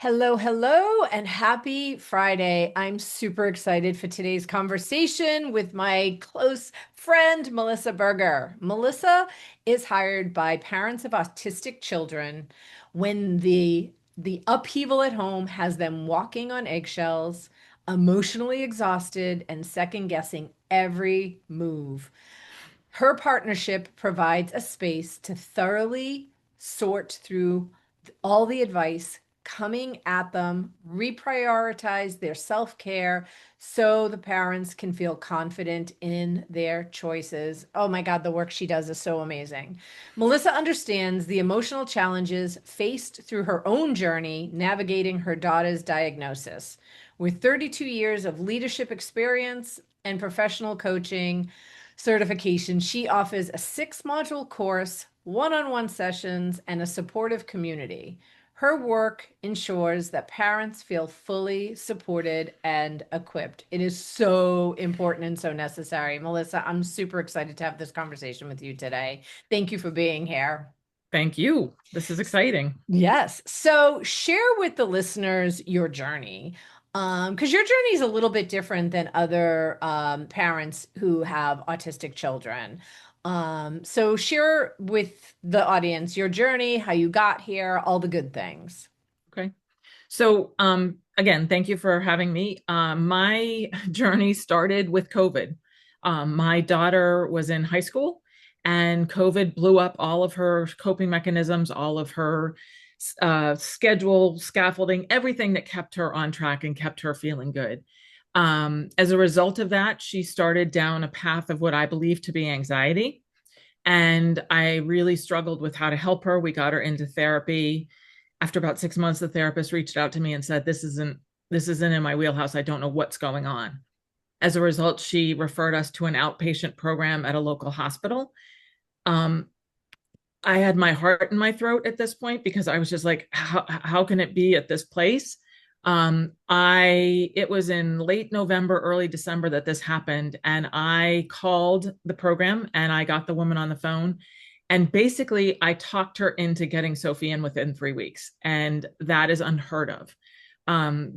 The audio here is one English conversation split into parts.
Hello, hello, and happy Friday. I'm super excited for today's conversation with my close friend, Melissa Berger. Melissa is hired by parents of autistic children when the upheaval at home has them walking on eggshells, emotionally exhausted, and second guessing every move. Her partnership provides a space to thoroughly sort through all the advice coming at them, reprioritize their self care so the parents can feel confident in their choices. Oh my God, the work she does is so amazing. Melissa understands the emotional challenges faced through her own journey navigating her daughter's diagnosis. With 32 years of leadership experience and professional coaching, certification, she offers a 6 module course, one on one sessions, and a supportive community. Her work ensures that parents feel fully supported and equipped. It is so important and so necessary. Melissa, I'm super excited to have this conversation with you today. Thank you for being here. Thank you. This is exciting. Yes. So share with the listeners your journey. Because your journey is a little bit different than other parents who have autistic children. So share with the audience your journey, how you got here, all the good things. Okay. So, again, thank you for having me. My journey started with COVID. My daughter was in high school, and COVID blew up all of her coping mechanisms, all of her schedule, scaffolding, everything that kept her on track and kept her feeling good. As a result of that, she started down a path of what I believe to be anxiety. And I really struggled with how to help her. We got her into therapy. After about 6 months, the therapist reached out to me and said, this isn't in my wheelhouse. I don't know what's going on. As a result, she referred us to an outpatient program at a local hospital. Um, I had my heart in my throat at this point because I was just like, how can it be at this place? It was in late November, early December that this happened. And I called the program and I got the woman on the phone. And basically, I talked her into getting Sophie in within 3 weeks. And that is unheard of.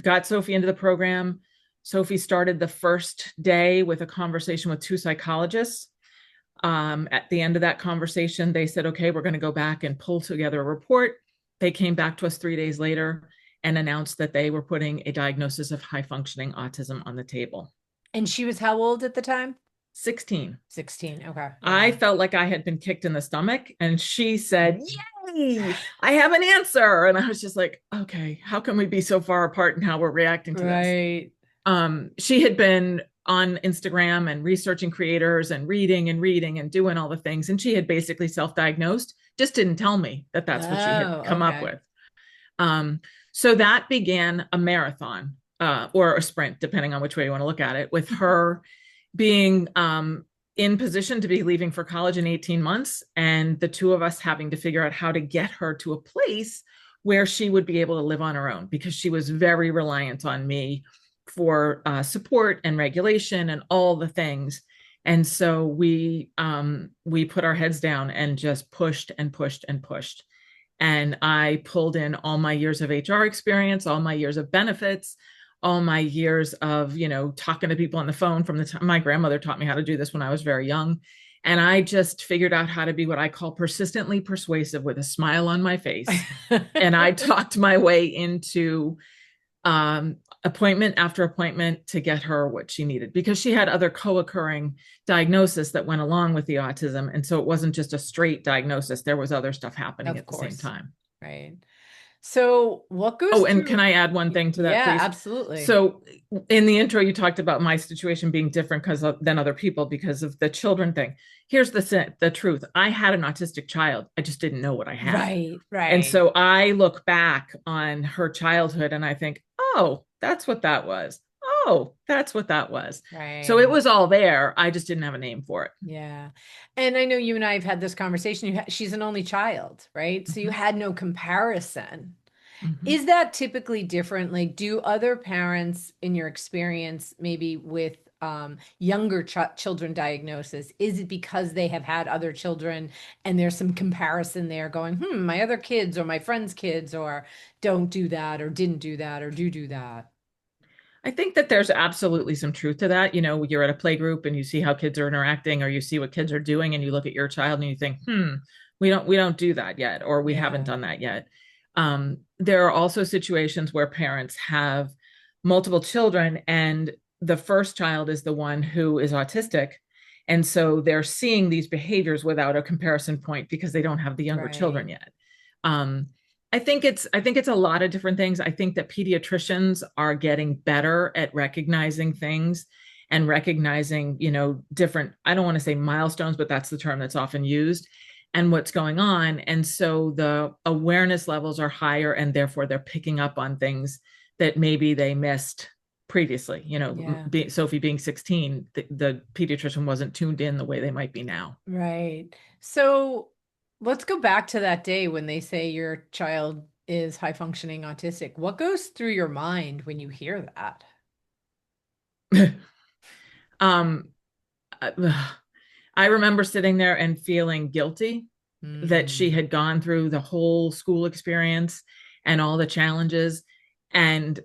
Got Sophie into the program. Sophie started the first day with a conversation with two psychologists. At the end of that conversation, they said, okay, we're going to go back and pull together a report. They came back to us 3 days later and announced that they were putting a diagnosis of high functioning autism on the table. And she was how old at the time? 16. 16. Okay. I Wow. felt like I had been kicked in the stomach, and she said, yay, I have an answer. And I was just like, okay, how can we be so far apart in how we're reacting to this? Right. She had been on Instagram and researching creators and reading and doing all the things. And she had basically self diagnosed, just didn't tell me that that's what she had Oh, come up okay. with. Um, so that began a marathon or a sprint, depending on which way you want to look at it, with her being in position to be leaving for college in 18 months, and the two of us having to figure out how to get her to a place where she would be able to live on her own because she was very reliant on me for support and regulation and all the things. And so we put our heads down and just pushed and pushed and pushed. And I pulled in all my years of HR experience, all my years of benefits, all my years of, talking to people on the phone from the time my grandmother taught me how to do this when I was very young. And I just figured out how to be what I call persistently persuasive with a smile on my face. And I talked my way into appointment after appointment to get her what she needed because she had other co-occurring diagnosis that went along with the autism. And so it wasn't just a straight diagnosis. There was other stuff happening Of at the same course. time. Right. So what goes Oh, and through? can I add one thing to that, Yeah, please? absolutely. So, in the intro, you talked about my situation being different than other people because of the children thing. Here's the truth: I had an autistic child. I just didn't know what I had, Right, and right, so I look back on her childhood and I think, oh, that's what that was. Oh, that's what that was. So it right. was all there. I just didn't have a name for it. Yeah. And I know you and I have had this conversation. She's an only child, right? So you Mhm, had no comparison. mhm. Is that typically different? Like, do other parents, in your experience, maybe with younger children diagnosis? Is it because they have had other children and there's some comparison there going, my other kids or my friends' kids or don't do that or didn't do that or do that? I think that there's absolutely some truth to that. You know, you're at a play group and you see how kids are interacting, or you see what kids are doing, and you look at your child and you think, we don't do that yet, or we haven't Yeah, done that yet. There are also situations where parents have multiple children, and the first child is the one who is autistic. And so they're seeing these behaviors without a comparison point because they don't have the younger children right. yet. Um, I think it's a lot of different things. I think that pediatricians are getting better at recognizing things and recognizing, different, I don't want to say milestones, but that's the term that's often used, and what's going on. And so the awareness levels are higher, and therefore they're picking up on things that maybe they missed previously. Yeah. Sophie being 16, the pediatrician wasn't tuned in the way they might be now. Right. So let's go back to that day when they say your child is high functioning autistic. What goes through your mind when you hear that? um, I remember sitting there and feeling guilty that she Mm, had gone through the whole school experience and all the challenges, and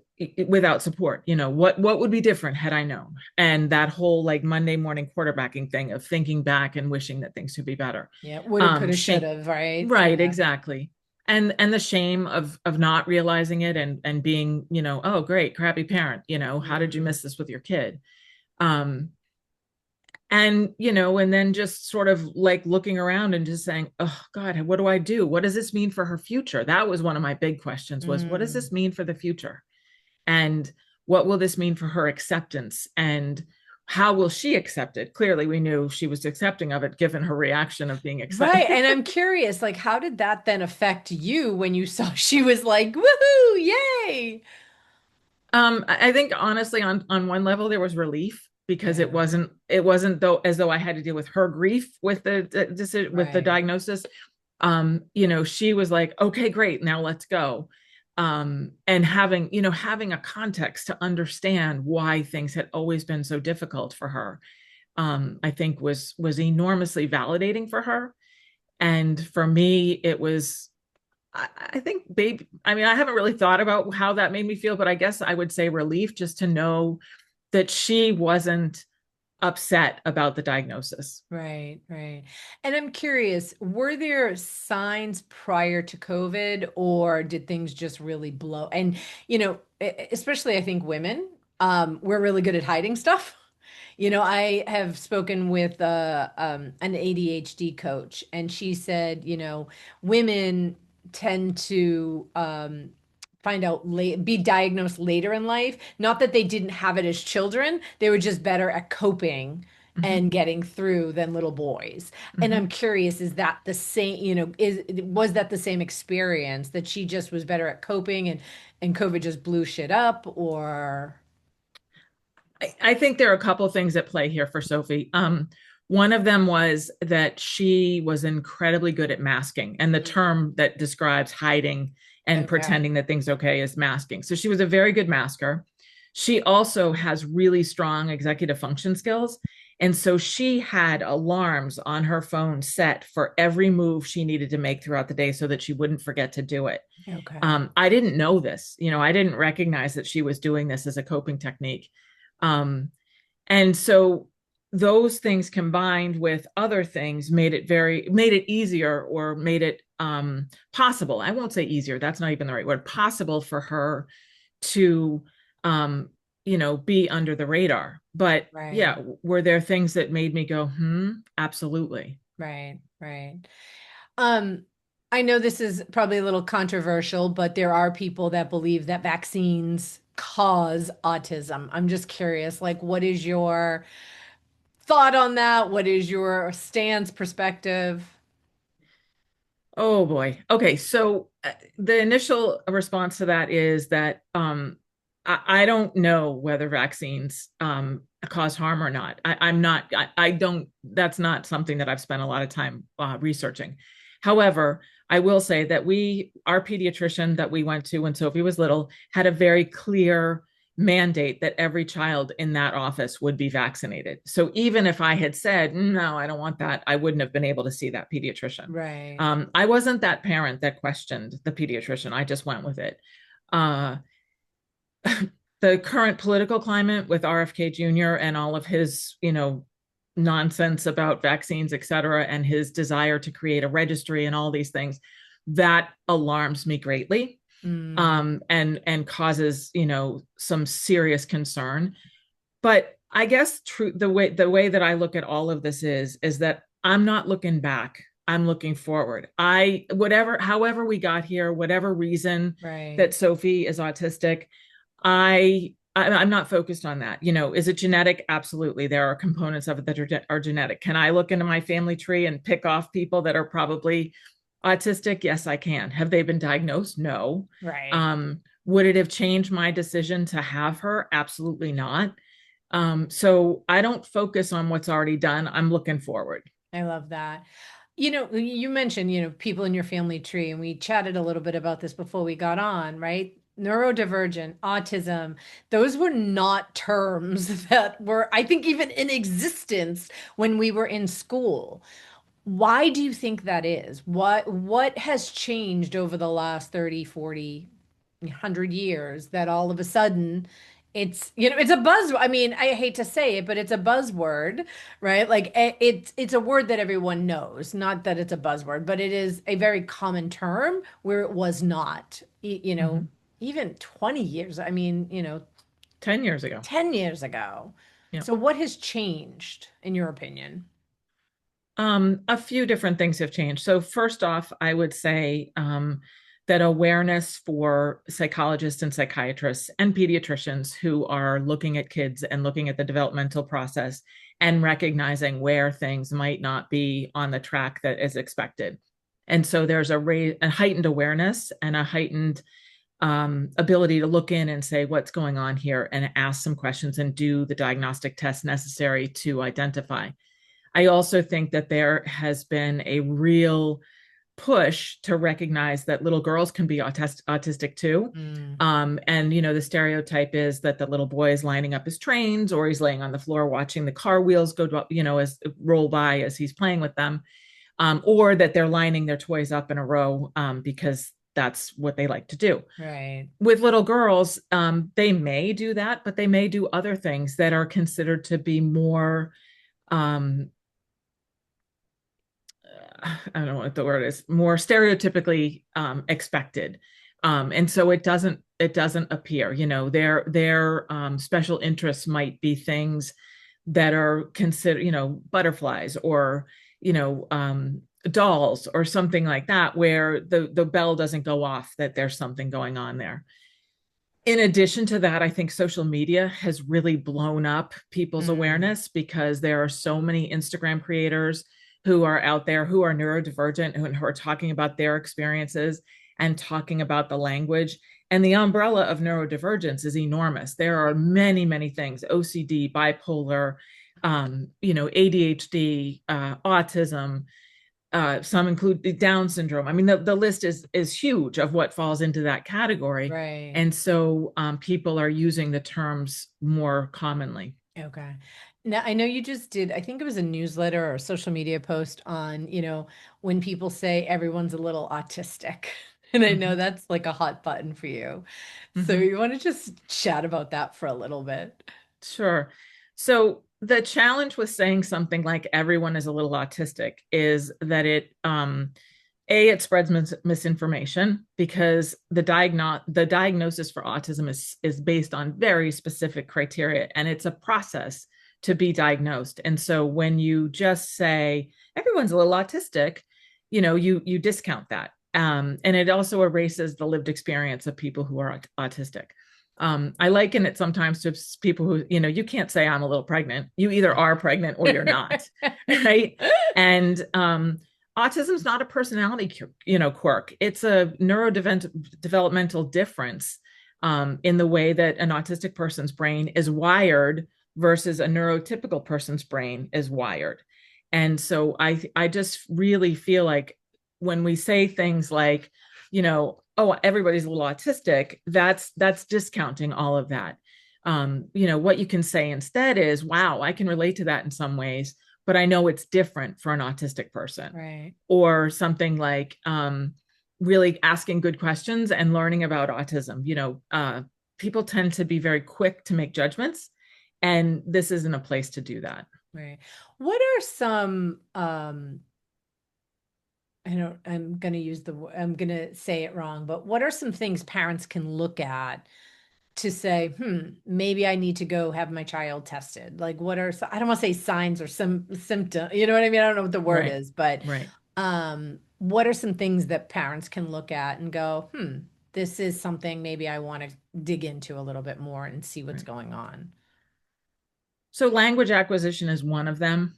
without support. What would be different had I known? And that whole like Monday morning quarterbacking thing of thinking back and wishing that things could be better. yeah. Woulda, coulda, should Shame. have, right? Right, Yeah. exactly. And the shame of not realizing it, and being, oh great, crappy parent, how did you Mm. miss this with your kid? um and then just sort of like looking around and just saying, oh God, what do I do? What does this mean for her future? That was one of my big questions, was what does Mm. this mean for the future? And what will this mean for her acceptance? And how will she accept it? Clearly we knew she was accepting of it given her reaction of being excited. Right. And I'm curious, like, how did that then affect you when you saw she was like, woohoo, yay? I think honestly, on one level, there was relief because it Yeah. wasn't though as though I had to deal with her grief with the Right. diagnosis. She was like, okay, great, now let's go. And having a context to understand why things had always been so difficult for her, I think was enormously validating for her. And for me, it was, I think, baby, I mean, I haven't really thought about how that made me feel, but I guess I would say relief, just to know that she wasn't upset about the diagnosis. Right, right. And I'm curious, were there signs prior to COVID or did things just really blow? And, especially I think women, we're really good at hiding stuff. I have spoken with an ADHD coach, and she said, women tend to find out late, be diagnosed later in life. Not that they didn't have it as children, they were just better at coping Mm-hmm. and getting through than little boys. And Mm-hmm. I'm curious, is that the same, was that the same experience that she just was better at coping and COVID just blew shit up or I think there are a couple of things at play here for Sophie. One of them was that she was incredibly good at masking, and the term that describes hiding and okay. pretending that things are okay is masking. So she was a very good masker. She also has really strong executive function skills. And so she had alarms on her phone set for every move she needed to make throughout the day so that she wouldn't forget to do it. Okay. I didn't know this. I didn't recognize that she was doing this as a coping technique. Um, and so those things combined with other things made it easier, or made it possible. I won't say easier, that's not even the right word. Possible for her to be under the radar. But Right. yeah, were there things that made me go, absolutely. Right. Right. Um, I know this is probably a little controversial, but there are people that believe that vaccines cause autism. I'm just curious, like, what is your thought on that? What is your stance, perspective? Oh boy. Okay, so the initial response to that is that I don't know whether vaccines cause harm or not. I'm not. I don't. That's not something that I've spent a lot of time researching. However, I will say that our pediatrician that we went to when Sophie was little had a very clear mandate that every child in that office would be vaccinated. So even if I had said, no, I don't want that, I wouldn't have been able to see that pediatrician. Right. I wasn't that parent that questioned the pediatrician. I just went with it. Uh, the current political climate with RFK Jr. and all of his, nonsense about vaccines, et cetera, and his desire to create a registry and all these things, that alarms me greatly, Mm, and causes, some serious concern. But I guess the way that I look at all of this is that I'm not looking back. I'm looking forward. However we got here, whatever reason right. that Sophie is autistic, I'm not focused on that. Is it genetic? Absolutely. There are components of it that are genetic. Can I look into my family tree and pick off people that are probably autistic? Yes, I can. Have they been diagnosed? No. Right. Would it have changed my decision to have her? Absolutely not. So I don't focus on what's already done. I'm looking forward. I love that. You mentioned, people in your family tree, and we chatted a little bit about this before we got on, right? Neurodivergent, autism, those were not terms that were, I think, even in existence when we were in school. Why do you think that is? What has changed over the last 30, 40, 100 years that all of a sudden it's a buzz. I mean, I hate to say it, but it's a buzzword, right? Like it's a word that everyone knows, not that it's a buzzword, but it is a very common term where it was not, Mhm. even 20 years. I mean, 10 years ago. 10 years ago. Yeah. So what has changed in your opinion? A few different things have changed. So first off, I would say that awareness for psychologists and psychiatrists and pediatricians who are looking at kids and looking at the developmental process and recognizing where things might not be on the track that is expected. And so there's a heightened awareness and a heightened ability to look in and say what's going on here and ask some questions and do the diagnostic tests necessary to identify. I also think that there has been a real push to recognize that little girls can be autistic too. Mm, And the stereotype is that the little boy is lining up his trains, or he's laying on the floor watching the car wheels go, as roll by as he's playing with them, or that they're lining their toys up in a row, because that's what they like to do. right. With little girls, they may do that, but they may do other things that are considered to be more, um, I don't know what the word is, more stereotypically expected. And so it doesn't appear, their special interests might be things that are considered, butterflies or, dolls or something like that, where the bell doesn't go off that there's something going on there. In addition to that, I think social media has really blown up people's Mm, awareness because there are so many Instagram creators who are out there who are neurodivergent, who are talking about their experiences and talking about the language. And the umbrella of neurodivergence is enormous. There are many, many things: OCD, bipolar, ADHD, autism, some include the Down syndrome. I mean, the list is huge of what falls into that category. right. And so people are using the terms more commonly. Okay. Now, I know you just did, I think it was a newsletter or a social media post on, when people say everyone's a little autistic. And I know Mhm. that's like a hot button for you. So Mhm. you want to just chat about that for a little bit? Sure. So the challenge with saying something like everyone is a little autistic is that it spreads misinformation, because the diagnosis for autism is based on very specific criteria, and it's a process to be diagnosed. And so when you just say everyone's a little autistic, you discount that, and it also erases the lived experience of people who are autistic. I liken it sometimes to people who, you can't say I'm a little pregnant. You either are pregnant or you're not, right? And autism is not a personality, quirk. It's a neurodevelopmental difference, in the way that an autistic person's brain is wired versus a neurotypical person's brain is wired. And so I just really feel like when we say things like, oh, everybody's a little autistic, that's discounting all of that. What you can say instead is, wow, I can relate to that in some ways, but I know it's different for an autistic person. Right. Or something like really asking good questions and learning about autism. People tend to be very quick to make judgments, and this isn't a place to do that. Right. What are some I'm going to say it wrong, but what are some things parents can look at to say, maybe I need to go have my child tested? Like, I don't want to say signs or some symptom, you know what I mean? I don't know what the word Right. is, but Right. what are some things that parents can look at and go, this is something maybe I want to dig into a little bit more and see what's Right. going on? So language acquisition is one of them.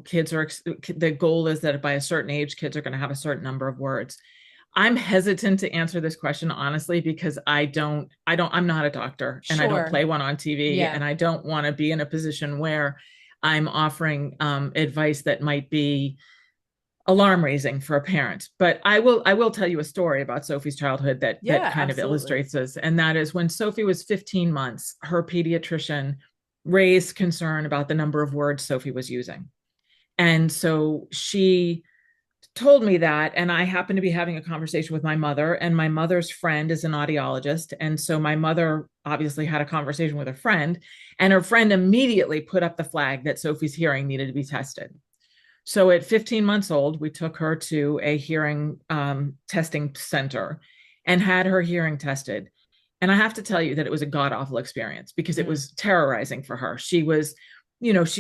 Kids are the goal is that by a certain age, kids are going to have a certain number of words. I'm hesitant to answer this question honestly because I'm not a doctor and I don't Sure. play one on TV Yeah. and I don't want to be in a position where I'm offering advice that might be alarm raising for a parent. But I will tell you a story about Sophie's childhood that Yeah, kind of absolutely. illustrates this. And that is when Sophie was 15 months, her pediatrician raised concern about the number of words Sophie was using. And so she told me that, and I happened to be having a conversation with my mother, and my mother's friend is an audiologist, and so my mother obviously had a conversation with a friend, and her friend immediately put up the flag that Sophie's hearing needed to be tested. So at 15 months old, we took her to a hearing testing center and had her hearing tested. And I have to tell you that it was a god awful experience because it Mm. was terrorizing for her. She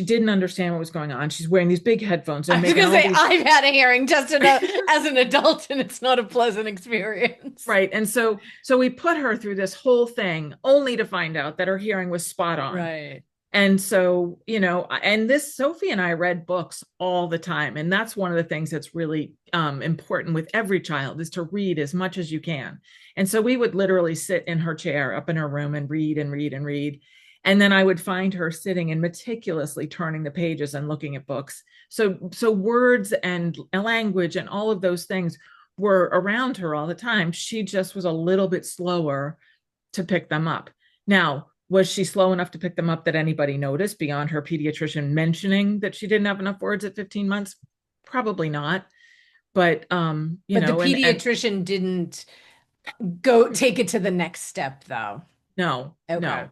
didn't understand what was going on. She's wearing these big headphones. They're I was making gonna all say these I've had a hearing test as an adult, and it's not a pleasant experience. right. And so we put her through this whole thing only to find out that her hearing was spot on. Right. And so, and this Sophie and I read books all the time. And that's one of the things that's really important with every child is to read as much as you can. And so we would literally sit in her chair up in her room and read and read and read. And then I would find her sitting and meticulously turning the pages and looking at books. So words and language and all of those things were around her all the time. She just was a little bit slower to pick them up. Now, was she slow enough to pick them up that anybody noticed beyond her pediatrician mentioning that she didn't have enough words at 15 months? Probably not. But But the and pediatrician didn't go take it to the next step, though. no, Okay. no.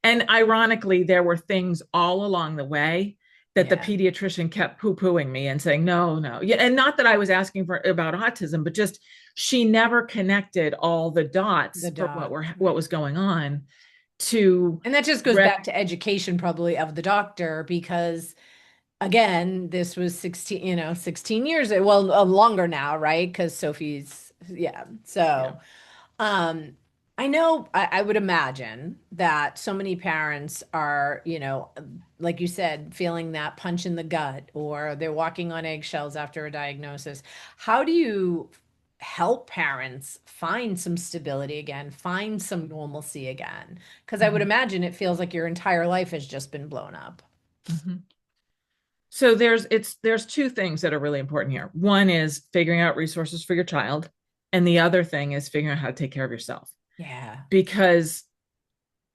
And ironically, there were things all along the way that the Yeah. pediatrician kept poo-pooing me and saying, no, no. Yeah, and not that I was asking for about autism, but just she never connected all the The dots for dot. what Right. was going on to And that just goes rec- back to education probably of the doctor because again, this was 16, 16 years, well, longer now, right? Because Sophie's, yeah. yeah. So, um, I know I would imagine that so many parents are, like you said, feeling that punch in the gut or they're walking on eggshells after a diagnosis. How do you help parents find some stability again, find some normalcy again? Because I would Mhm. imagine it feels like your entire life has just been blown up. Mhm. So there's two things that are really important here. One is figuring out resources for your child, and the other thing is figuring out how to take care of yourself. Yeah. Because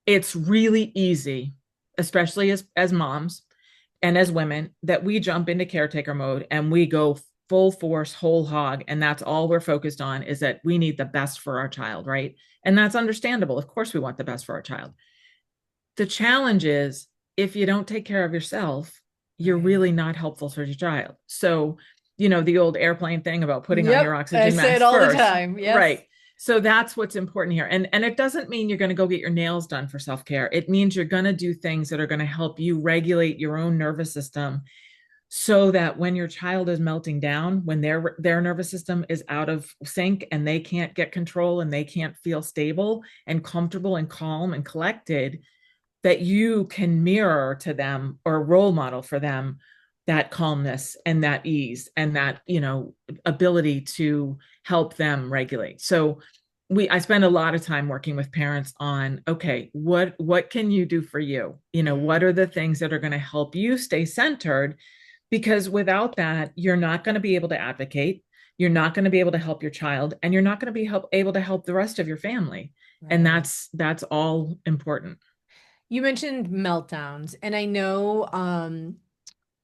it's really easy, especially as moms and as women, that we jump into caretaker mode and we go full force, whole hog, and that's all we're focused on is that we need the best for our child, right? And that's understandable. Of course, we want the best for our child. The challenge is if you don't take care of yourself, you're Right. really not helpful for your child. So, the old airplane thing about putting on your Yep, I oxygen say it mask all the first. time. Yes. Right. So that's what's important here. And it doesn't mean you're going to go get your nails done for self-care. It means you're going to do things that are going to help you regulate your own nervous system so that when your child is melting down, when their nervous system is out of sync and they can't get control and they can't feel stable and comfortable and calm and collected, that you can mirror to them or role model for them that calmness and that ease and that ability to help them regulate. So I spend a lot of time working with parents on, okay, what can you do for you? What Mm, are the things that are going to help you stay centered? Because without that, you're not going to be able to advocate, you're not going to be able to help your child, and you're not going to be able to help the rest of your family. And right. that's all important. You mentioned meltdowns, and I know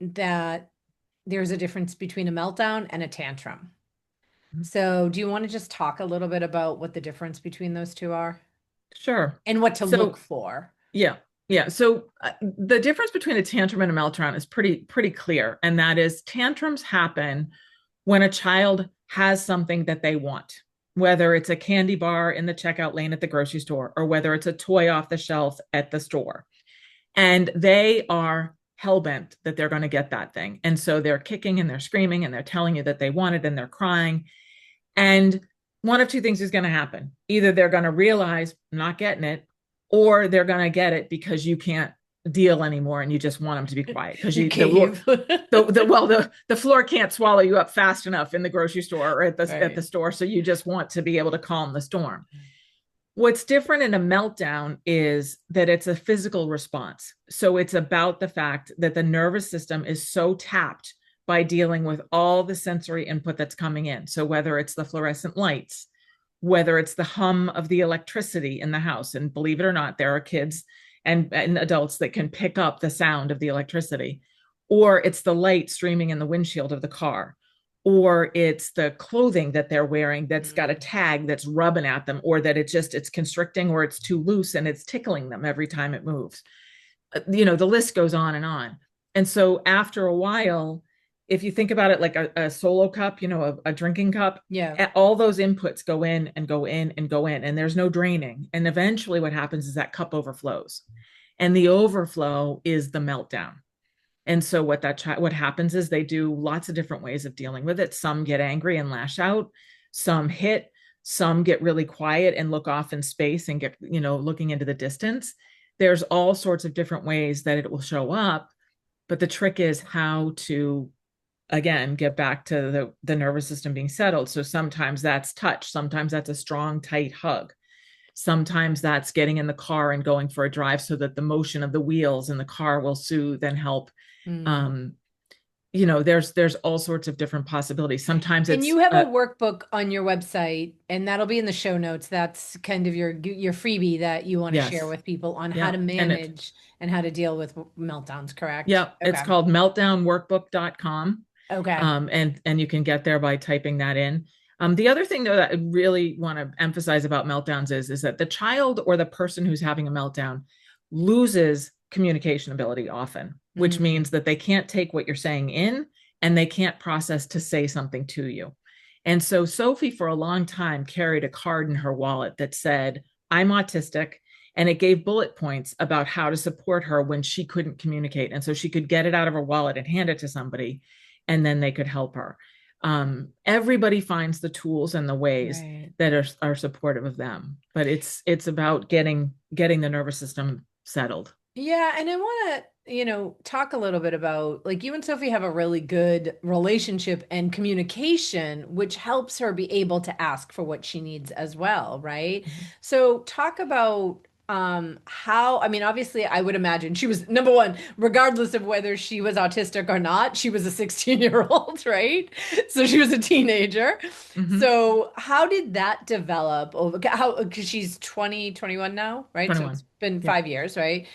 that there's a difference between a meltdown and a tantrum. So, do you want to just talk a little bit about what the difference between those two are Sure. and what to look So, for? yeah. Yeah. So the difference between a tantrum and a meltdown is pretty clear, and that is tantrums happen when a child has something that they want, whether it's a candy bar in the checkout lane at the grocery store or whether it's a toy off the shelf at the store. And they are hell-bent that they're going to get that thing. And so they're kicking and they're screaming and they're telling you that they want it and they're crying. And one of two things is going to happen. Either they're going to realize I'm not getting it, or they're going to get it because you can't deal anymore and you just want them to be quiet because You you cave. the floor can't swallow you up fast enough in the grocery store or at the Right. store, so you just want to be able to calm the storm. What's different in a meltdown is that it's a physical response. So it's about the fact that the nervous system is so tapped by dealing with all the sensory input that's coming in. So whether it's the fluorescent lights, whether it's the hum of the electricity in the house, and believe it or not, there are kids and adults that can pick up the sound of the electricity, or it's the light streaming in the windshield of the car, or it's the clothing that they're wearing that's got a Mm. tag that's rubbing at them, or that it's constricting, or it's too loose and it's tickling them every time it moves. The list goes on and on. And so after a while, if you think about it like a solo cup, a drinking cup, Yeah. all those inputs go in and go in and go in, and there's no draining. And eventually what happens is that cup overflows. And the overflow is the meltdown. And so what happens is they do lots of different ways of dealing with it. Some get angry and lash out, some hit, some get really quiet and look off in space and get, looking into the distance. There's all sorts of different ways that it will show up, but the trick is how to again get back to the nervous system being settled. So sometimes that's touch, sometimes that's a strong tight hug. Sometimes that's getting in the car and going for a drive so that the motion of the wheels in the car will soothe and help. Mm. um there's all sorts of different possibilities. Sometimes And it's you have a workbook on your website, and that'll be in the show notes. That's kind of your freebie that you want to share yes, with people on how yeah, to and it manage and how to deal with meltdowns, correct? yeah, it's Okay. called meltdownworkbook.com. Okay. And you can get there by typing that in. The other thing though that I really want to emphasize about meltdowns is that the child or the person who's having a meltdown loses communication ability often, which Mm. means that they can't take what you're saying in and they can't process to say something to you. And so Sophie for a long time carried a card in her wallet that said, I'm autistic, and it gave bullet points about how to support her when she couldn't communicate. And so she could get it out of her wallet and hand it to somebody, and then they could help her. Everybody finds the tools and the ways Right. that are supportive of them, but it's about getting the nervous system settled. Yeah, and I want to, talk a little bit about like you and Sophie have a really good relationship and communication, which helps her be able to ask for what she needs as well, right? Mhm. So talk about how, I mean, obviously I would imagine she was number one, regardless of whether she was autistic or not, she was a 16-year-old, right? So she was a teenager. Mhm. So how did that develop over how because she's 20, 21 now, right? So 21. it's been Yeah. 5 years, right?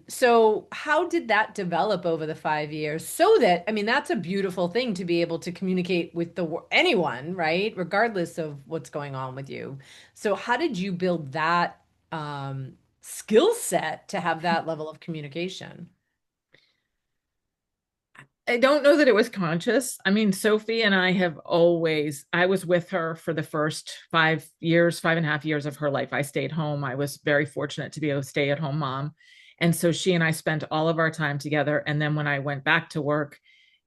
So how did that develop over the 5 years? So that, I mean, that's a beautiful thing to be able to communicate with anyone, right? Regardless of what's going on with you. So how did you build that skill set to have that level of communication? I don't know that it was conscious. I mean, Sophie and I I was with her for the first 5 years, 5.5 years of her life. I stayed home. I was very fortunate to be a stay at home mom. And so she and I spent all of our time together. And then when I went back to work,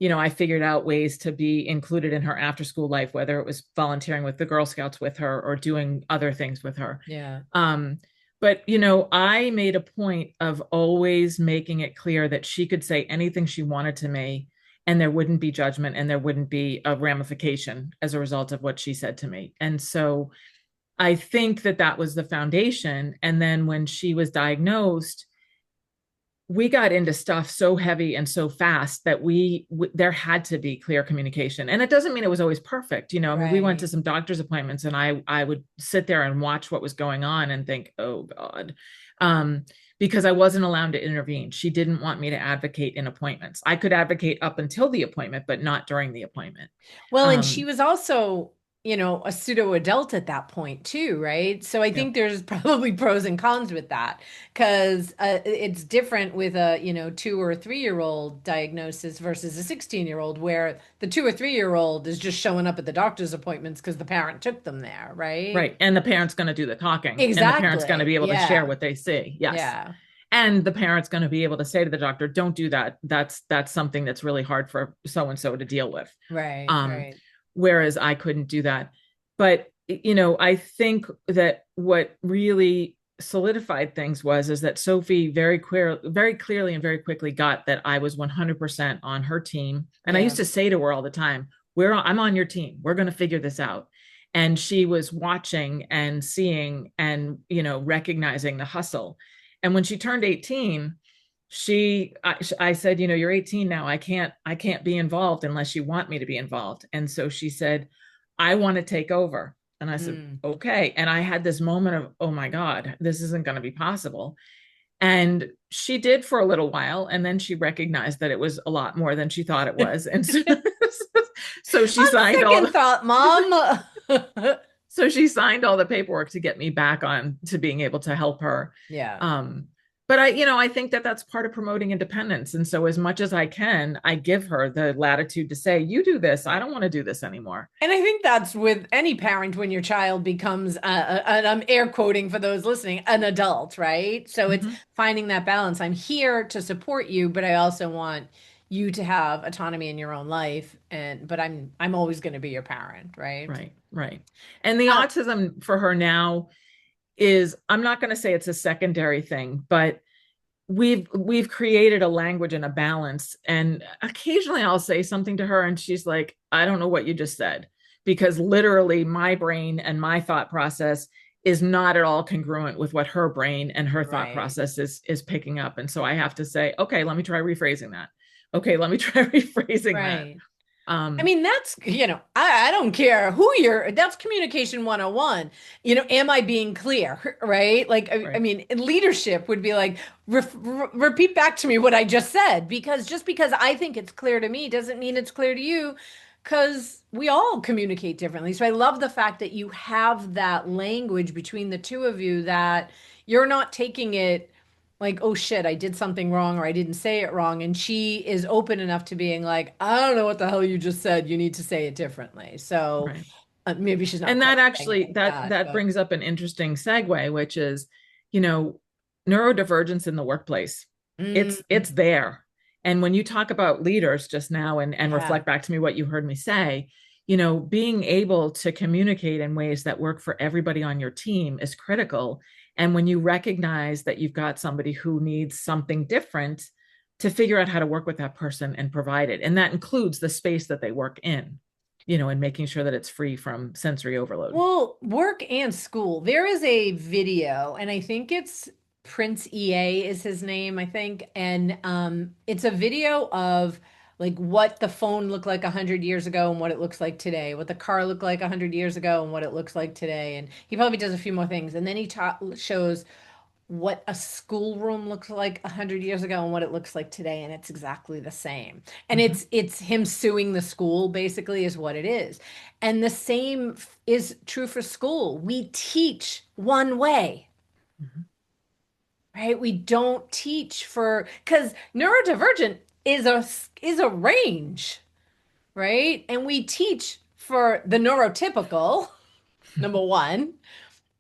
I figured out ways to be included in her after school life, whether it was volunteering with the Girl Scouts with her or doing other things with her. Yeah. Um, but I made a point of always making it clear that she could say anything she wanted to me, and there wouldn't be judgment and there wouldn't be a ramification as a result of what she said to me. And so I think that was the foundation. And then when she was diagnosed, we got into stuff so heavy and so fast that there had to be clear communication. And it doesn't mean it was always perfect. I mean, we went to Right. some doctor's appointments, and I would sit there and watch what was going on and think, oh God. Because I wasn't allowed to intervene. She didn't want me to advocate in appointments. I could advocate up until the appointment, but not during the appointment. Well, and she Um, was also, a pseudo adult at that point too, right? So I yeah, think there's probably pros and cons with that because it's different with a, 2 or 3 year old diagnosis versus a 16-year-old, where the 2 or 3 year old is just showing up at the doctor's appointments because the parent took them there, right? right. And the parent's going to do the talking, and the parent's going to Exactly. be able to share Yeah. what they see. Yes. Yeah. And the parent's going to be able to say to the doctor, don't do that. That's something that's really hard for so and so to deal with. Right. um Right. Whereas I couldn't do that. But I think that what really solidified things is that Sophie very clearly and very quickly got that I was 100% on her team. And I used Yeah. to say to her all the time, I'm on your team, we're going to figure this out. And she was watching and seeing and recognizing the hustle. And when she turned 18, I said, you're 18 now. I can't be involved unless you want me to be involved. And so she said, I want to take over. And I said, Mm. okay. And I had this moment of, oh my God, this isn't going to be possible. And she did for a little while. And then she recognized that it was a lot more than she thought it was. And so, so she On signed all second the, thought, Mom. so she signed all the paperwork to get me back on to being able to help her. Yeah. Um, but I think that that's part of promoting independence. And so as much as I can, I give her the latitude to say, you do this. I don't want to do this anymore. And I think that's with any parent when your child becomes, and I'm air quoting for those listening, an adult, right? So it's Mm-hmm. finding that balance. I'm here to support you, but I also want you to have autonomy in your own life. But I'm always going to be your parent, right? Right, right. And the Uh, autism for her now is, I'm not going to say it's a secondary thing, but we've created a language and a balance. And occasionally I'll say something to her and she's like, I don't know what you just said, because literally my brain and my thought process is not at all congruent with what her brain and her thought right, process is picking up. And so I have to say, okay, let me try rephrasing that. Okay, let me try rephrasing that. right. I um mean, that's, I don't care who that's communication 101. Am I being clear? Right? Like, I right, mean, leadership would be like, repeat back to me what I just said, because just because I think it's clear to me doesn't mean it's clear to you, because we all communicate differently. So I love the fact that you have that language between the two of you, that you're not taking it like, oh shit, I did something wrong or I didn't say it wrong. And she is open enough to being like, I don't know what the hell you just said. You need to say it differently. So right. maybe she's not And quite that saying it actually like that that, that but brings up an interesting segue, which is, you know, neurodivergence in the workplace. It's mm, there. And when you talk about leaders just now, and yeah. reflect back to me what you heard me say, being able to communicate in ways that work for everybody on your team is critical. And when you recognize that you've got somebody who needs something different, to figure out how to work with that person and provide it. And that includes the space that they work in, and making sure that it's free from sensory overload. Well, work and school. There is a video, and I think it's Prince EA is his name, I think. And it's a video of like what the phone looked like 100 years ago and what it looks like today, what the car looked like 100 years ago and what it looks like today. And he probably does a few more things. And then he shows what a schoolroom looks like 100 years ago and what it looks like today, and it's exactly the same. And Mm-hmm. it's him suing the school, basically, is what it is. And the same is true for school. We teach one way, Mm-hmm. right? We don't teach for, because neurodivergent is a range, right? And we teach for the neurotypical, number one.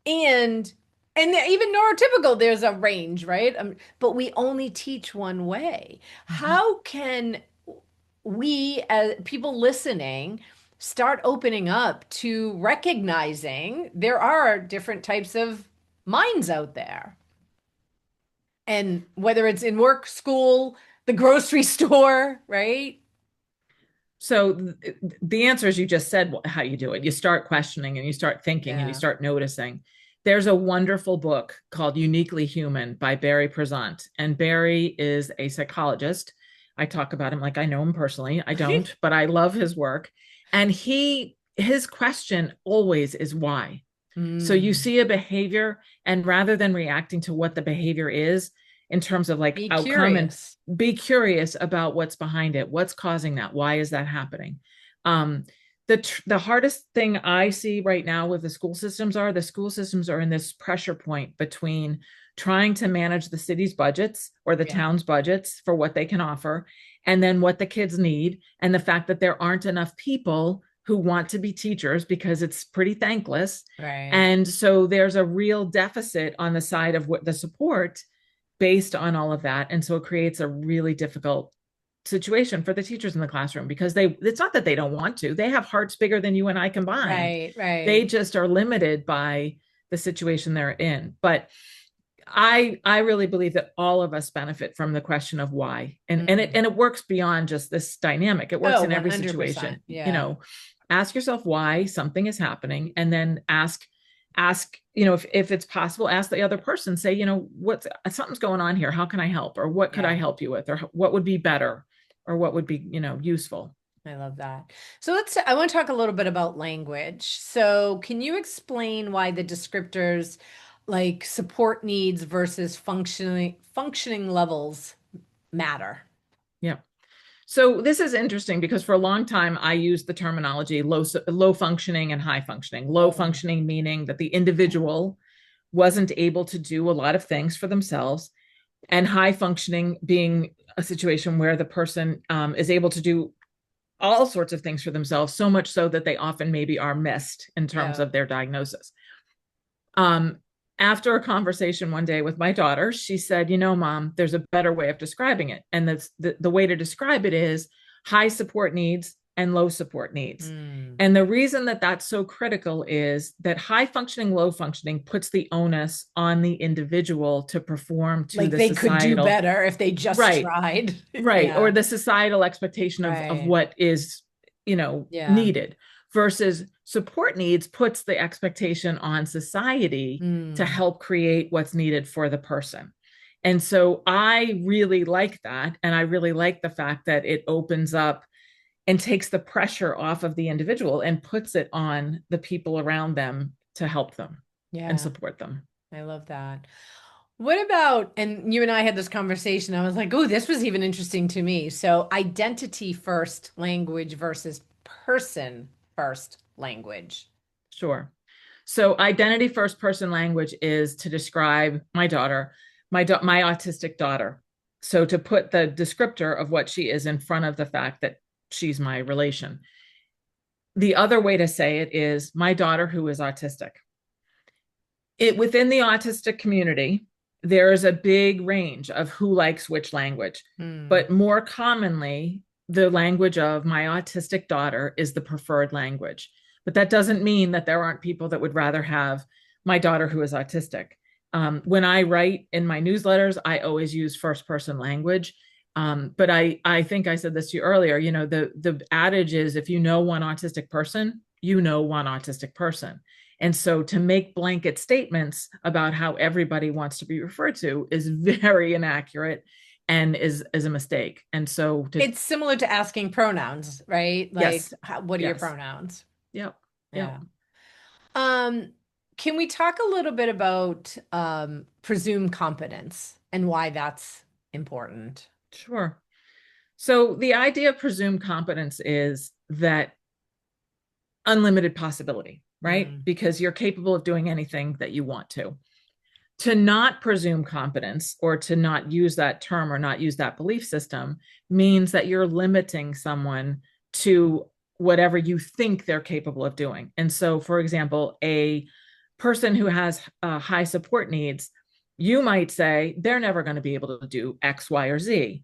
And even neurotypical, there's a range, right? But we only teach one way. Mm-hmm. How can we, as people listening, start opening up to recognizing there are different types of minds out there? And whether it's in work, school, the grocery store, right? So the answer is, you just said how you do it. You start questioning and you start thinking and you Yeah. start noticing. There's a wonderful book called Uniquely Human by Barry Prezant. And Barry is a psychologist. I talk about him like I know him personally. I don't, but I love his work. And his question always is why. So you Mm. see a behavior, and rather than reacting to what the behavior is in terms of like Be outcome, and curious. be curious about what's behind it, what's causing that, why is that happening. um, the hardest thing I see right now with the school systems are in this pressure point between trying to manage the city's budgets or the Yeah. town's budgets for what they can offer, and then what the kids need, and the fact that there aren't enough people who want to be teachers because it's pretty thankless. Right. And so there's a real deficit on the side of what the support based on all of that. And so it creates a really difficult situation for the teachers in the classroom, because it's not that they don't want to, they have hearts bigger than you and I combined. Right. They Right. just are limited by the situation they're in. But I really believe that all of us benefit from the question of why. And Mm. it works beyond just this dynamic. It works Oh, in every situation. 100%. Yeah. Ask yourself why something is happening, and then ask, if it's possible, ask the other person, say, what's something's going on here, how can I help, or what could I Yeah. help you with, or what would be better, or what would be, useful. I love that. So I want to talk a little bit about language. So can you explain why the descriptors like support needs versus functioning levels matter? Yeah. So this is interesting because for a long time I used the terminology low functioning and high functioning. Low Oh, functioning meaning that the individual wasn't able to do a lot of things for themselves, and high functioning being a situation where the person is able to do all sorts of things for themselves, so much so that they often maybe are missed in terms yeah. of their diagnosis. Um, After a conversation one day with my daughter, she said, Mom, there's a better way of describing it. And the way to describe it is high support needs and low support needs. Mm. And the reason that that's so critical is that high functioning, low functioning puts the onus on the individual to perform to Like the they could do societal, better if they just right, tried. right, or Yeah. the societal expectation of Right. what is, Yeah. needed, versus support needs puts the expectation on society to Mm. help create what's needed for the person. And so I really like that, and I really like the fact that it opens up and takes the pressure off of the individual and puts it on the people around them to help them and Yeah. support them. I love that. What about, and you and I had this conversation, I was like, oh, this was even interesting to me. So, identity first language versus person first language. Sure. So identity first person language is to describe my daughter, my autistic daughter. So to put the descriptor of what she is in front of the fact that she's my relation. The other way to say it is my daughter who is autistic. It within the autistic community, there is a big range of who likes which language, Hmm. but more commonly, the language of my autistic daughter is the preferred language. But that doesn't mean that there aren't people that would rather have my daughter who is autistic. When I write in my newsletters, I always use first person language. But I think I said this to you earlier. The adage is if you know one autistic person, you know one autistic person. And so to make blanket statements about how everybody wants to be referred to is very inaccurate and is a mistake. And so to It's similar to asking pronouns, right? Like, yes, what are your yes, pronouns? yep, yep, Yeah. Um, can we talk a little bit about presumed competence and why that's important? sure. So the idea of presumed competence is that unlimited possibility, right? Mm. Because you're capable of doing anything that you want to. To not presume competence or to not use that term or not use that belief system means that you're limiting someone to whatever you think they're capable of doing. And so, for example, a person who has high support needs, you might say they're never going to be able to do X, Y, or Z.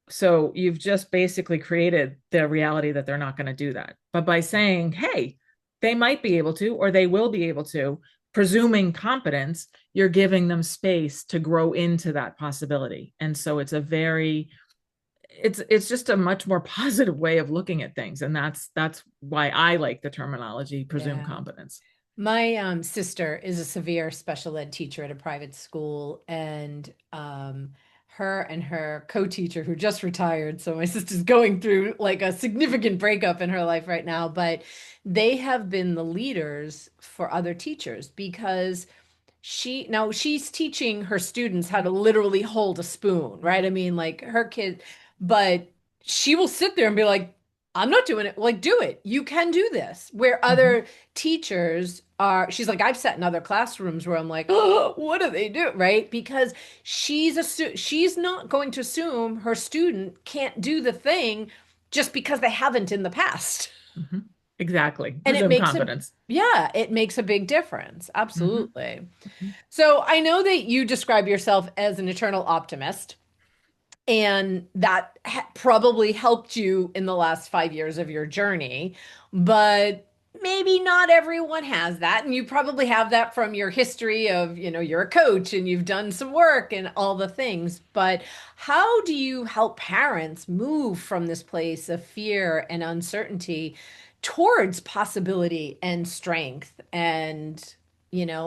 So you've just basically created the reality that they're not going to do that. But by saying, hey, they might be able to, or they will be able to, presuming competence, you're giving them space to grow into that possibility. And so it's just a much more positive way of looking at things. And that's why I like the terminology presumed Yeah. competence. My sister is a severe special ed teacher at a private school, and her and her co-teacher, who just retired, so my sister's going through like a significant breakup in her life right now, but they have been the leaders for other teachers because she's teaching her students how to literally hold a spoon, right? I mean, like her kid, but she will sit there and be like, I'm not doing it. Like, do it. You can do this. Where Mhm, other teachers are, she's like, I've sat in other classrooms where I'm like, oh, what do they do? Right? Because she's not going to assume her student can't do the thing just because they haven't in the past. mhm. Exactly. And it Presume makes competence. yeah, it makes a big difference. Hmm. Absolutely. So I know that you describe yourself as an eternal optimist, and that probably helped you in the last 5 years of your journey, but maybe not everyone has that. And you probably have that from your history of, you're a coach and you've done some work and all the things. But how do you help parents move from this place of fear and uncertainty towards possibility and strength and,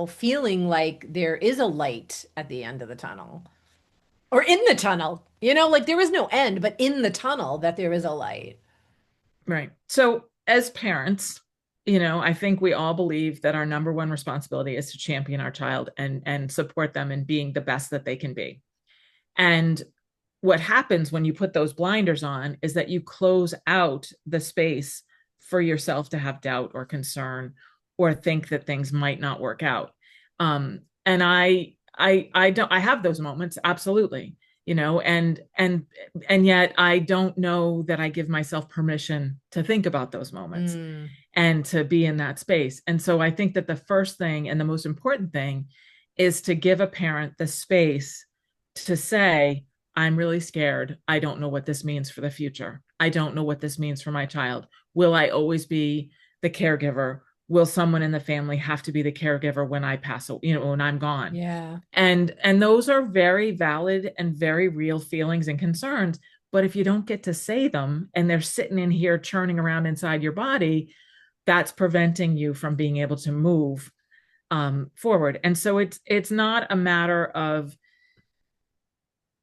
feeling like there is a light at the end of the tunnel? Or in the tunnel, like there is no end, but in the tunnel that there is a light. Right. So, as parents, I think we all believe that our number one responsibility is to champion our child and support them in being the best that they can be. And what happens when you put those blinders on is that you close out the space for yourself to have doubt or concern or think that things might not work out. And I don't, I have those moments, absolutely, and yet I don't know that I give myself permission to think about those moments Mm, and to be in that space. And so I think that the first thing and the most important thing is to give a parent the space to say, I'm really scared. I don't know what this means for the future. I don't know what this means for my child. Will I always be the caregiver? Will someone in the family have to be the caregiver when I pass, when I'm gone? yeah. And those are very valid and very real feelings and concerns. But if you don't get to say them and they're sitting in here churning around inside your body, that's preventing you from being able to move forward. And so it's not a matter of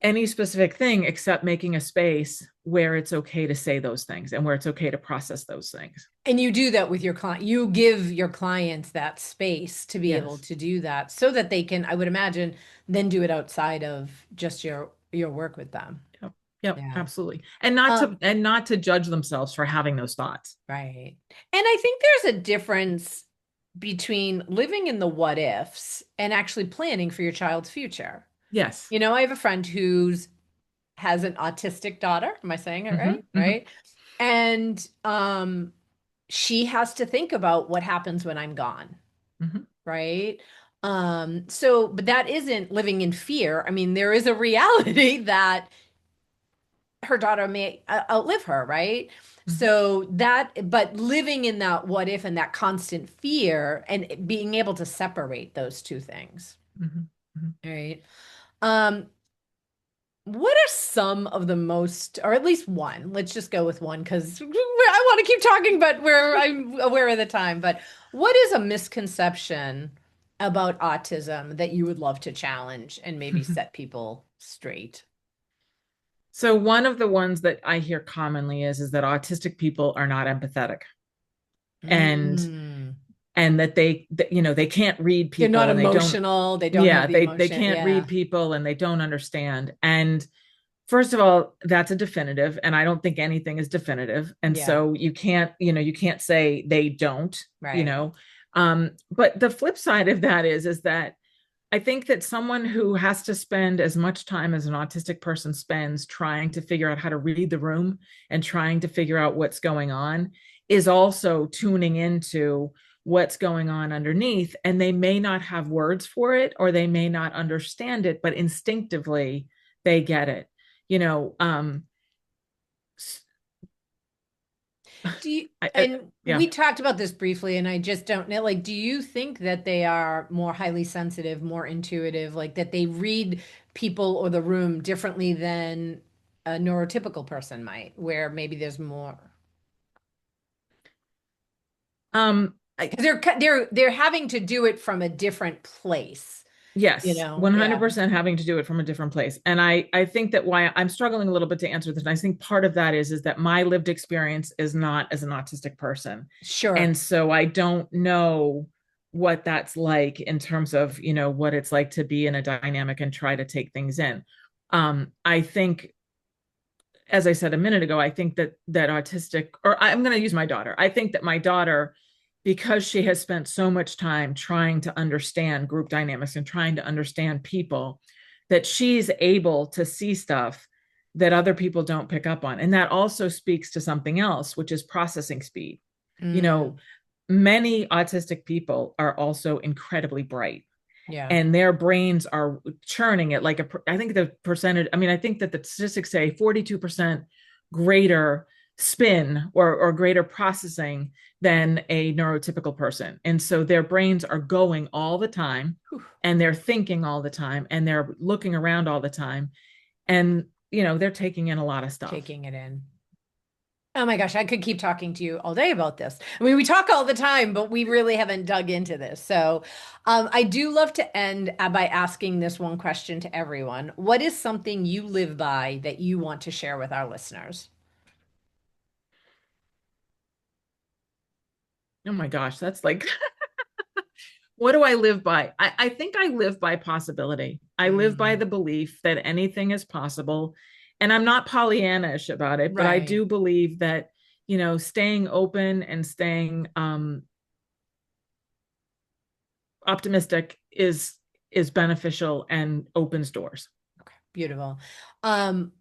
any specific thing except making a space where it's okay to say those things and where it's okay to process those things. And you do that with your client. You give your clients that space to be able Yes. to do that so that they can, I would imagine, then do it outside of just your work with them. Yep. Yep, Yeah. absolutely. And not to judge themselves for having those thoughts. Right. And I think there's a difference between living in the what ifs and actually planning for your child's future. Yes. I have a friend who's has an autistic daughter. Am I saying it Mm-hmm, right? mm-hmm, Right. And she has to think about what happens when I'm gone, mm-hmm, right? So, but that isn't living in fear. I mean, there is a reality that her daughter may outlive her, right? mm-hmm, So that, but living in that what if and that constant fear and being able to separate those two things, mm-hmm, mm-hmm. right? Um, What are some of the most, or at least one? Let's just go with one because I want to keep talking, but I'm aware of the time. But what is a misconception about autism that you would love to challenge and maybe set people straight? So one of the ones that I hear commonly is that autistic people are not empathetic, and Mm. that they can't read They're not people, and they don't. emotional. They don't have Yeah, the they emotion. can't read Yeah. people and they don't understand. And first of all, that's a definitive, and I don't think anything is definitive. And Yeah. so you can't say they don't, you Right. know. But the flip side of that is that I think that someone who has to spend as much time as an autistic person spends trying to figure out how to read the room and trying to figure out what's going on is also tuning into what's going on underneath. And they may not have words for it or they may not understand it, but instinctively they get it. You know, Do you, I and yeah. we talked about this briefly, and I just don't know, like, do you think that they are more highly sensitive, more intuitive, like that they read people or the room differently than a neurotypical person might, where maybe there's more? Um, because they're having to do it from a different place, Yes, Yeah. 100% having to do it from a different place. And I think that why I'm struggling a little bit to answer this, and I think part of that is that my lived experience is not as an autistic person. Sure. And so I don't know what that's like in terms of, what it's like to be in a dynamic and try to take things in. I think, as I said a minute ago, I think that autistic, or I'm going to use my daughter. I think that my daughter, because she has spent so much time trying to understand group dynamics and trying to understand people, that she's able to see stuff that other people don't pick up on. And that also speaks to something else, which is processing speed. You know, Mm, many autistic people are also incredibly bright, yeah. and their brains are churning at like I think the percentage, I mean, I think that the statistics say 42% greater spin or greater processing than a neurotypical person. And so their brains are going all the time, Whew. and they're thinking all the time, and they're looking around all the time, and they're taking in a lot of stuff. Taking it in. Oh my gosh, I could keep talking to you all day about this. I mean, we talk all the time, but we really haven't dug into this. So, I do love to end by asking this one question to everyone. What is something you live by that you want to share with our listeners? Oh my gosh, that's like what do I live by? I think I live by possibility. I live by Mm, the belief that anything is possible. And I'm not Pollyannish about it, but I right. do believe that, staying open and staying optimistic is beneficial and opens doors. Okay, beautiful. Um,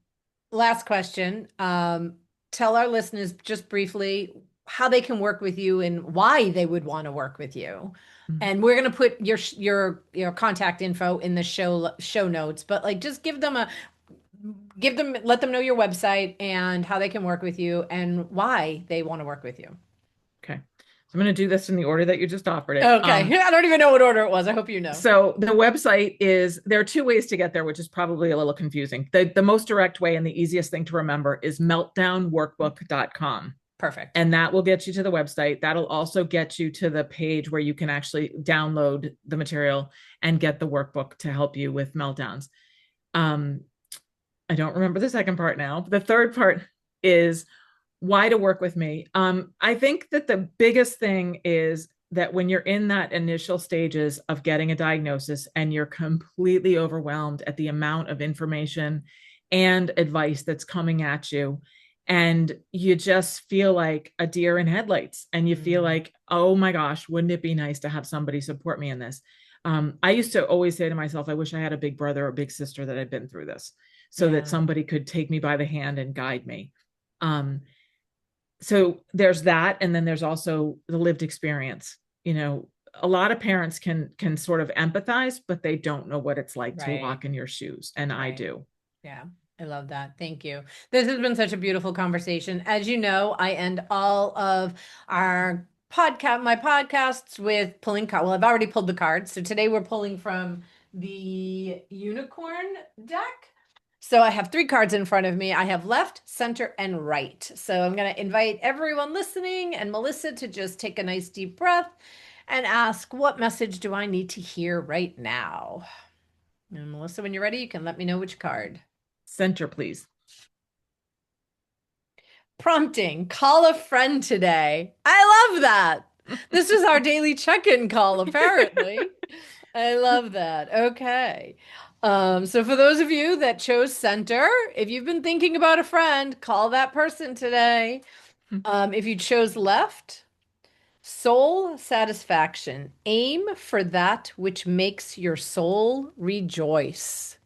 Last question. Tell our listeners just briefly how they can work with you and why they would want to work with you. And we're going to put your contact info in the show notes, but like just let them know your website and how they can work with you and why they want to work with you. Okay. So I'm going to do this in the order that you just offered it. Okay. I don't even know what order it was. I hope you know. So the website is, there are two ways to get there, which is probably a little confusing. The most direct way and the easiest thing to remember is meltdownworkbook.com. Perfect. And that will get you to the website. That'll also get you to the page where you can actually download the material and get the workbook to help you with meltdowns. Um, I don't remember the second part now. The third part is why to work with me. I think that the biggest thing is that when you're in that initial stages of getting a diagnosis and you're completely overwhelmed at the amount of information and advice that's coming at you, and you just feel like a deer in headlights, and you feel Mm, like, oh my gosh, wouldn't it be nice to have somebody support me in this? I used to always say to myself, I wish I had a big brother or big sister that had been through this so that yeah. somebody could take me by the hand and guide me. Um, so there's that, and then there's also the lived experience. A lot of parents can sort of empathize, but they don't know what it's like to Right. walk in your shoes, and I Right. do. Yeah, I love that. Thank you. This has been such a beautiful conversation. As you know, I end all of my podcasts with pulling card. Well, I've already pulled the cards. So today we're pulling from the unicorn deck. So I have three cards in front of me. I have left, center, and right. So I'm going to invite everyone listening and Melissa to just take a nice deep breath and ask, what message do I need to hear right now? And Melissa, when you're ready, you can let me know which card. Center, please. Prompting, call a friend today. I love that. This is our daily check-in call, apparently. I love that. Okay. So for those of you that chose center, if you've been thinking about a friend, call that person today. If you chose left, soul satisfaction, aim for that which makes your soul rejoice.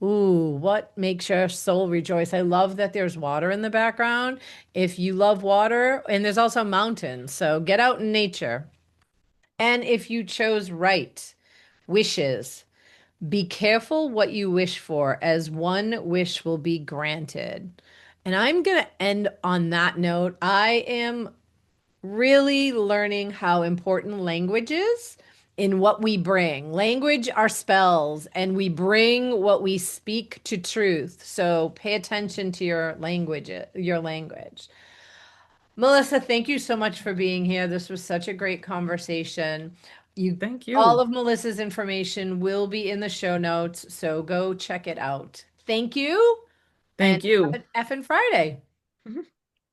Ooh, what makes your soul rejoice? I love that there's water in the background. If you love water, and there's also mountains, so get out in nature. And if you chose right, wishes, be careful what you wish for, as one wish will be granted. And I'm going to end on that note. I am really learning how important language is in what we bring. Language are spells, and we bring what we speak to truth. So pay attention to your language, your language. Melissa, thank you so much for being here. This was such a great conversation. You, Thank all you. of Melissa's information will be in the show notes, so go check it out. Thank you, and Thank you. have an effing Friday.